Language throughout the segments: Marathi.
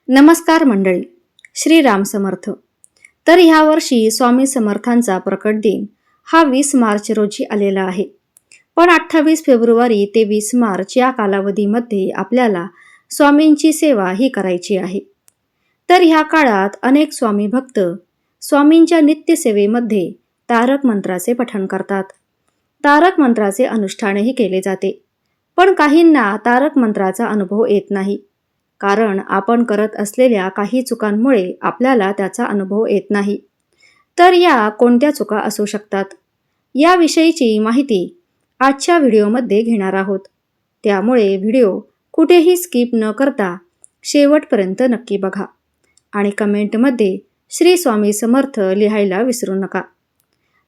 नमस्कार मंडळी, श्री राम समर्थ. तर ह्या वर्षी स्वामी समर्थांचा प्रकट दिन हा 20 मार्च रोजी आलेला आहे. पण 28 फेब्रुवारी ते 20 मार्च या कालावधीमध्ये आपल्याला स्वामींची सेवा ही करायची आहे. तर ह्या काळात अनेक स्वामी भक्त स्वामींच्या नित्यसेवेमध्ये तारक मंत्राचे पठण करतात. तारक मंत्राचे अनुष्ठानही केले जाते. पण काहींना तारक मंत्राचा अनुभव येत नाही, कारण आपण करत असलेल्या काही चुकांमुळे आपल्याला त्याचा अनुभव येत नाही. तर या कोणत्या चुका असू शकतात, याविषयीची माहिती आजच्या व्हिडिओमध्ये घेणार आहोत. त्यामुळे व्हिडिओ कुठेही स्किप न करता शेवटपर्यंत नक्की बघा आणि कमेंटमध्ये श्री स्वामी समर्थ लिहायला विसरू नका.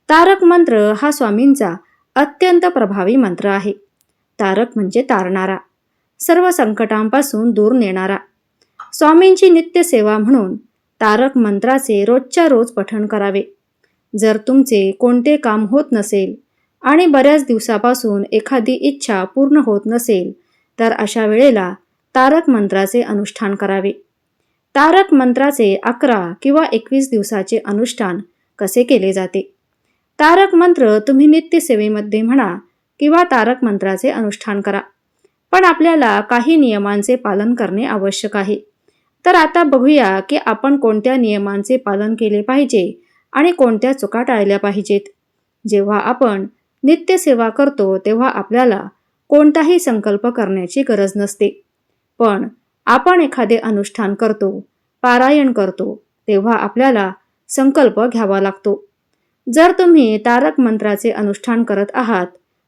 तारक मंत्र हा स्वामींचा अत्यंत प्रभावी मंत्र आहे. तारक म्हणजे तारणारा, सर्व संकटांपासून दूर नेणारा. स्वामींची नित्यसेवा म्हणून तारक मंत्राचे रोजच्या रोज पठण करावे. जर तुमचे कोणते काम होत नसेल आणि बऱ्याच दिवसापासून एखादी इच्छा पूर्ण होत नसेल, तर अशा वेळेला तारक मंत्राचे अनुष्ठान करावे. तारक मंत्राचे 11 किंवा 21 दिवसाचे अनुष्ठान कसे केले जाते? तारक मंत्र तुम्ही नित्यसेवेमध्ये म्हणा किंवा तारक मंत्राचे अनुष्ठान करा, पण आपल्याला काही नियमांचे पालन करणे आवश्यक आहे. तर आता बघूया की आपण कोणत्या नियमांचे पालन केले पाहिजे आणि कोणत्या चुका टाळल्या पाहिजेत. जेव्हा आपण नित्यसेवा करतो तेव्हा आपल्याला कोणताही संकल्प करण्याची गरज नसते. पण आपण एखादे अनुष्ठान करतो, पारायण करतो, तेव्हा आपल्याला संकल्प घ्यावा लागतो. जर तुम्ही तारक मंत्राचे अनुष्ठान करत आहात,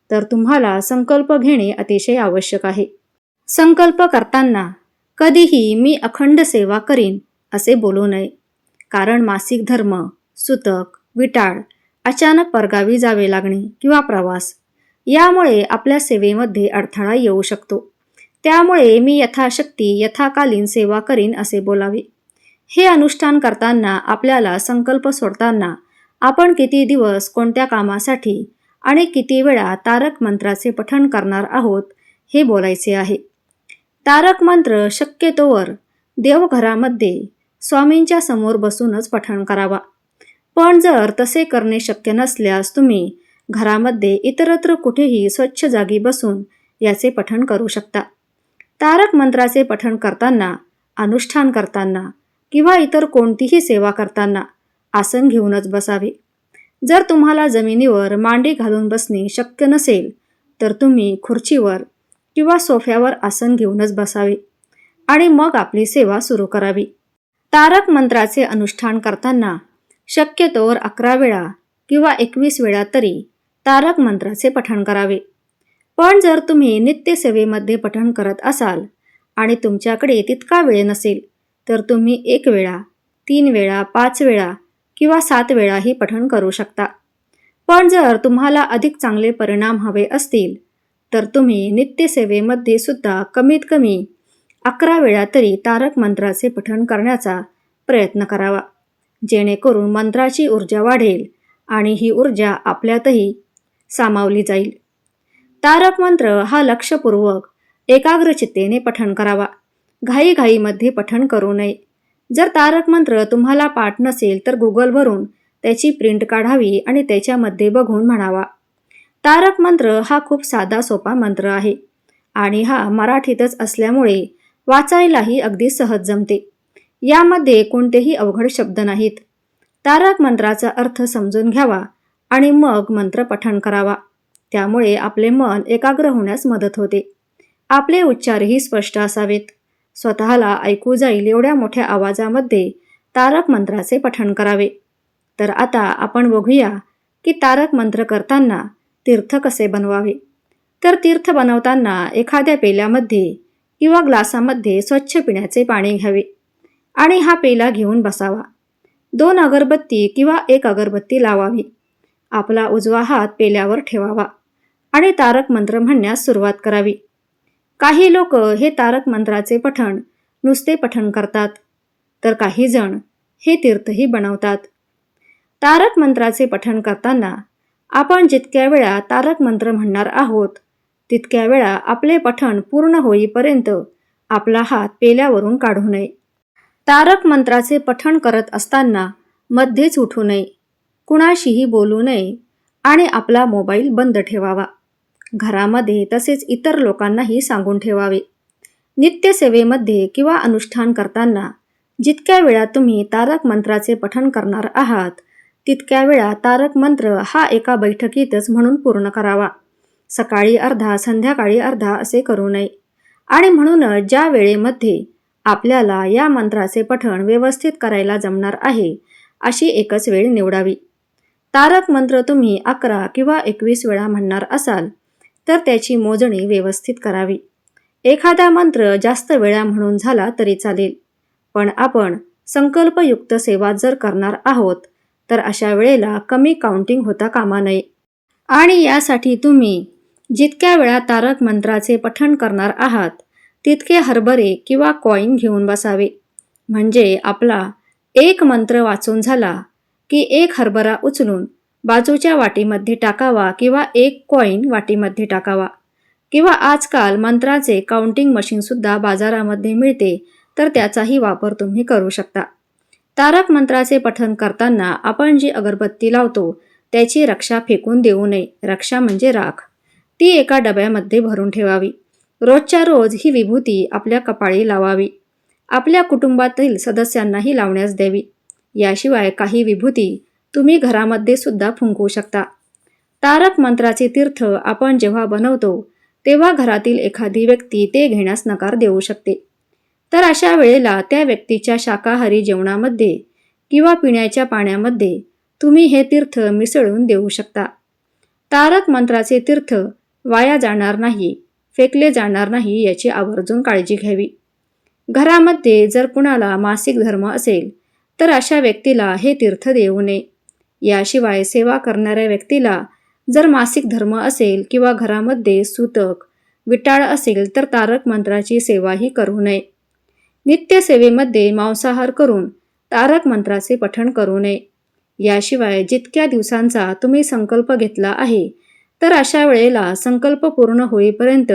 तर तुम्हाला संकल्प घेणे अतिशय आवश्यक आहे. संकल्प करताना कधीही मी अखंड सेवा करीन असे बोलू नये, कारण मासिक धर्म, सुतक, विटाळ, अचानक परगावी जावे लागणे किंवा प्रवास यामुळे आपल्या सेवेमध्ये अडथळा येऊ शकतो. त्यामुळे मी यथाशक्ती यथाकालीन सेवा करीन असे बोलावे. हे अनुष्ठान करताना आपल्याला संकल्प सोडताना आपण किती दिवस कोणत्या कामासाठी आणि किती वेळा तारक मंत्राचे पठण करणार आहोत हे बोलायचे आहे. तारक मंत्र शक्यतोवर देवघरामध्ये स्वामींच्या समोर बसूनच पठण करावा. पण जर तसे करणे शक्य नसल्यास तुम्ही घरामध्ये इतरत्र कुठेही स्वच्छ जागी बसून याचे पठण करू शकता. तारक मंत्राचे पठण करताना, अनुष्ठान करताना किंवा इतर कोणतीही सेवा करताना आसन घेऊनच बसावे. जर तुम्हाला जमिनीवर मांडी घालून बसणे शक्य नसेल, तर तुम्ही खुर्चीवर किंवा सोफ्यावर आसन घेऊनच बसावे आणि मग आपली सेवा सुरू करावी. तारक मंत्राचे अनुष्ठान करताना शक्यतोवर 11 वेळा किंवा 21 वेळा तरी तारक मंत्राचे पठण करावे. पण जर तुम्ही नित्यसेवेमध्ये पठण करत असाल आणि तुमच्याकडे तितका वेळ नसेल, तर तुम्ही 1 वेळा, 3 वेळा, 5 वेळा किंवा 7 वेळाही पठण करू शकता. पण जर तुम्हाला अधिक चांगले परिणाम हवे असतील, तर तुम्ही नित्यसेवेमध्ये सुद्धा कमीत कमी 11 वेळा तरी तारक मंत्राचे पठण करण्याचा प्रयत्न करावा, जेणेकरून मंत्राची ऊर्जा वाढेल आणि ही ऊर्जा आपल्यातही सामावली जाईल. तारक मंत्र हा लक्षपूर्वक एकाग्रचित्तेने पठण करावा. घाईघाईमध्ये पठण करू नये. जर तारक मंत्र तुम्हाला पाठ नसेल, तर गुगलवरून त्याची प्रिंट काढावी आणि त्याच्यामध्ये बघून म्हणावा. तारक मंत्र हा खूप साधा सोपा मंत्र आहे आणि हा मराठीतच असल्यामुळे वाचायलाही अगदी सहज जमते. यामध्ये कोणतेही अवघड शब्द नाहीत. तारक मंत्राचा अर्थ समजून घ्यावा आणि मग मंत्र पठण करावा. त्यामुळे आपले मन एकाग्र होण्यास मदत होते. आपले उच्चारही स्पष्ट असावेत. स्वतःला ऐकू जाईल एवढ्या मोठ्या आवाजामध्ये तारक मंत्राचे पठण करावे. तर आता आपण बघूया की तारक मंत्र करताना तीर्थ कसे बनवावे. तर तीर्थ बनवताना एखाद्या पेल्यामध्ये किंवा ग्लासामध्ये स्वच्छ पिण्याचे पाणी घ्यावे आणि हा पेला घेऊन बसावा. 2 अगरबत्ती किंवा 1 अगरबत्ती लावावी. आपला उजवा हात पेल्यावर ठेवावा आणि तारक मंत्र म्हणण्यास सुरुवात करावी. काही लोक हे तारक मंत्राचे पठण नुसते पठण करतात, तर काही जण हे तीर्थही बनवतात. तारक मंत्राचे पठण करताना आपण जितक्या वेळा तारक मंत्र म्हणणार आहोत, तितक्या वेळा आपले पठण पूर्ण होईपर्यंत आपला हात पेल्यावरून काढू नये. तारक मंत्राचे पठण करत असताना मध्येच उठू नये, कुणाशीही बोलू नये आणि आपला मोबाईल बंद ठेवावा. घरामध्ये तसेच इतर लोकांनाही सांगून ठेवावे. नित्यसेवेमध्ये किंवा अनुष्ठान करताना जितक्या वेळा तुम्ही तारक मंत्राचे पठण करणार आहात, तितक्या वेळा तारक मंत्र हा एका बैठकीतच म्हणून पूर्ण करावा. सकाळी अर्धा, संध्याकाळी अर्धा असे करू नये. आणि म्हणूनच ज्या वेळेमध्ये आपल्याला या मंत्राचे पठण व्यवस्थित करायला जमणार आहे, अशी एकच वेळ निवडावी. तारक मंत्र तुम्ही 11 किंवा 21 वेळा म्हणणार असाल, तर त्याची मोजणी व्यवस्थित करावी. एखादा मंत्र जास्त वेळा म्हणून झाला तरी चालेल, पण आपण संकल्पयुक्त सेवा जर करणार आहोत, तर अशा वेळेला कमी काउंटिंग होता कामा नये. आणि यासाठी तुम्ही जितक्या वेळा तारक मंत्राचे पठण करणार आहात, तितके हरभरे किंवा कॉईन घेऊन बसावे. म्हणजे आपला एक मंत्र वाचून झाला की एक हरभरा उचलून बाजूच्या वाटीमध्ये टाकावा किंवा एक कॉईन वाटीमध्ये टाकावा. किंवा आजकाल मंत्राचे काउंटिंग मशीनसुद्धा बाजारामध्ये मिळते, तर त्याचाही वापर तुम्ही करू शकता. तारक मंत्राचे पठण करताना आपण जी अगरबत्ती लावतो, त्याची रक्षा फेकून देऊ नये. रक्षा म्हणजे राख. ती एका डब्यामध्ये भरून ठेवावी. रोजच्या रोज ही विभूती आपल्या कपाळी लावावी. आपल्या कुटुंबातील सदस्यांनाही लावण्यास द्यावी. याशिवाय काही विभूती तुम्ही घरामध्ये सुद्धा फुंकवू शकता. तारक मंत्राचे तीर्थ आपण जेव्हा बनवतो, तेव्हा घरातील एखादी व्यक्ती ते घेण्यास नकार देऊ शकते. तर अशा वेळेला त्या व्यक्तीच्या शाकाहारी जेवणामध्ये किंवा पिण्याच्या पाण्यामध्ये तुम्ही हे तीर्थ मिसळून देऊ शकता. तारक मंत्राचे तीर्थ वाया जाणार नाही, फेकले जाणार नाही याची आवर्जून काळजी घ्यावी. घरामध्ये जर कुणाला मासिक धर्म असेल, तर अशा व्यक्तीला हे तीर्थ देऊ नये. याशिवाय सेवा करणाऱ्या व्यक्तीला जर मासिक धर्म असेल किंवा घरामध्ये सूतक, विटाळ असेल, तर तारक मंत्राची सेवाही करू नये. नित्यसेवेमध्ये मांसाहार करून तारक मंत्राचे पठण करू नये. याशिवाय जितक्या दिवसांचा तुम्ही संकल्प घेतला आहे, तर अशा वेळेला संकल्प पूर्ण होईपर्यंत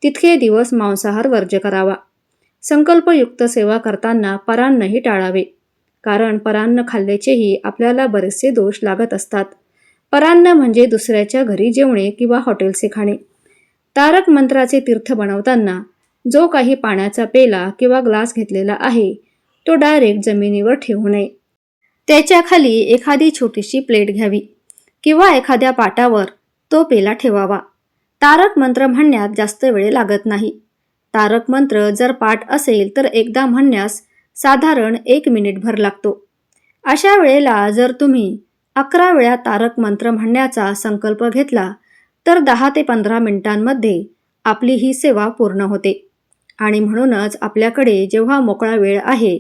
तितके दिवस मांसाहार वर्ज्य करावा. संकल्पयुक्त सेवा करताना परान्नही टाळावे, कारण परान्न खाल्ल्याचेही आपल्याला बरेचसे दोष लागत असतात. परान्न म्हणजे दुसऱ्याच्या घरी जेवणे किंवा हॉटेलचे खाणे. तारक मंत्राचे तीर्थ बनवताना जो काही पाण्याचा पेला किंवा ग्लास घेतलेला आहे, तो डायरेक्ट जमिनीवर ठेवू नये. त्याच्या खाली एखादी छोटीशी प्लेट घ्यावी किंवा एखाद्या पाटावर तो पेला ठेवावा. तारक मंत्र म्हणण्यात जास्त वेळ लागत नाही. तारक मंत्र जर पाठ असेल तर एकदा म्हणण्यास साधारण 1 मिनिटभर लागतो. अशा वेळेला जर तुम्ही 11 वेळा तारक मंत्र म्हणण्याचा संकल्प घेतला, तर 10 ते 15 मिनिटांमध्ये आपली ही सेवा पूर्ण होते. आणि म्हणूनच आपल्याकडे जेव्हा मोकळा वेळ आहे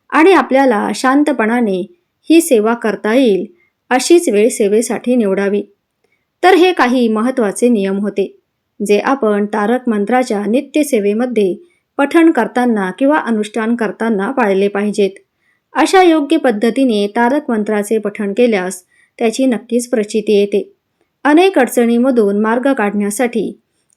आणि आपल्याला शांतपणाने ही सेवा करता येईल, अशीच वेळ सेवेसाठी निवडावी. तर हे काही महत्त्वाचे नियम होते, जे आपण तारक मंत्राच्या नित्यसेवेमध्ये पठण करताना किंवा अनुष्ठान करताना पाळले पाहिजेत. अशा योग्य पद्धतीने तारक मंत्राचे पठण केल्यास त्याची नक्कीच प्रचिती येते. अनेक अडचणीमधून मार्ग काढण्यासाठी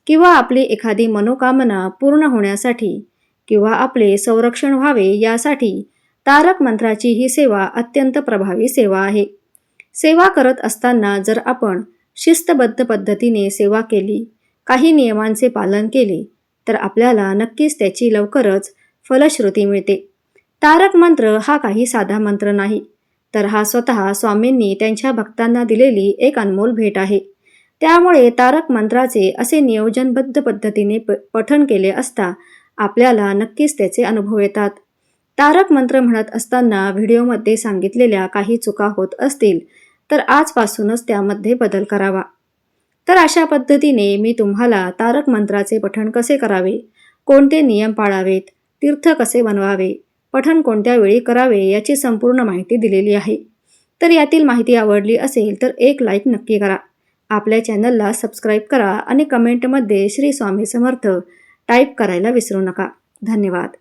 किंवा आपली एखादी मनोकामना पूर्ण होण्यासाठी किंवा आपले संरक्षण व्हावे यासाठी तारक मंत्राची ही सेवा अत्यंत प्रभावी सेवा आहे. सेवा करत असताना जर आपण शिस्तबद्ध पद्धतीने सेवा केली, काही नियमांचे पालन केले, तर आपल्याला नक्कीच त्याची लवकरच फलश्रुती मिळते. तारक मंत्र हा काही साधा मंत्र नाही, तर हा स्वतः स्वामींनी त्यांच्या भक्तांना दिलेली एक अनमोल भेट आहे. त्यामुळे तारक मंत्राचे असे नियोजनबद्ध पद्धतीने पठण केले असता आपल्याला नक्कीच त्याचे अनुभव येतात. तारक मंत्र म्हणत असताना व्हिडिओमध्ये सांगितलेल्या काही चुका होत असतील, तर आजपासूनच त्यामध्ये बदल करावा. तर अशा पद्धतीने मी तुम्हाला तारक मंत्राचे पठण कसे करावे, कोणते नियम पाळावेत, तीर्थ कसे बनवावे, पठण कोणत्या वेळी करावे याची संपूर्ण माहिती दिलेली आहे. तर यातील माहिती आवडली असेल तर एक लाईक नक्की करा. आपल्या चॅनलला सबस्क्राईब करा आणि कमेंटमध्ये श्री स्वामी समर्थ टाईप करायला विसरू नका. धन्यवाद.